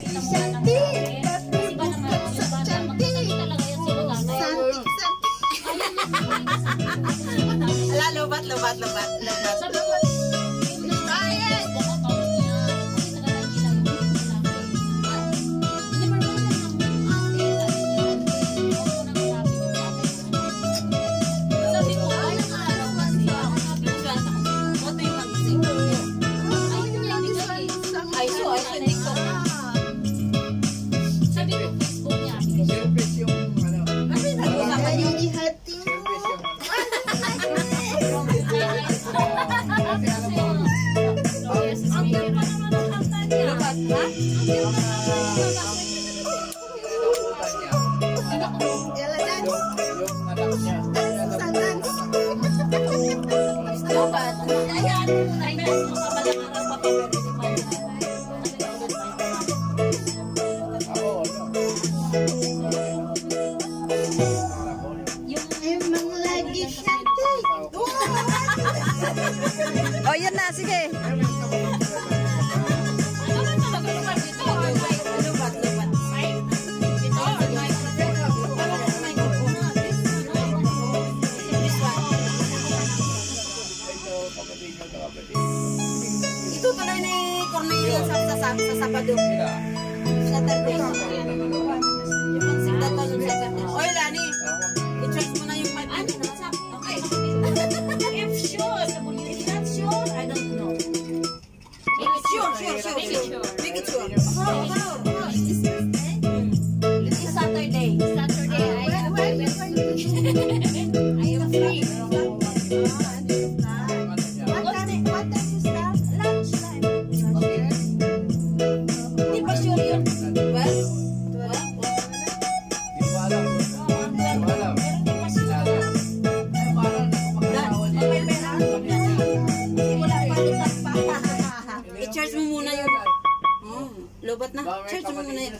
Kita mo na ng sabi. Kasi ba naman, yung bata, magkasali talaga yan sila tatay. Ala, lubat. Sabi ko, ayun! Oh, yan na, sige. Ito tuloy ni Cornelia sa Sabado. Saturday. Yung sigdata ng Saturday. Oy, Lani. I-charge mo na yung 5 minutes. Okay. If sure, is that sure? I don't know. Sure. Make it sure. It's Saturday. I am free. What time is that? Lunchtime. Hindi pa sure yun. 12? I-charge mo muna yun. Oh, lobat na. Charge mo muna yun.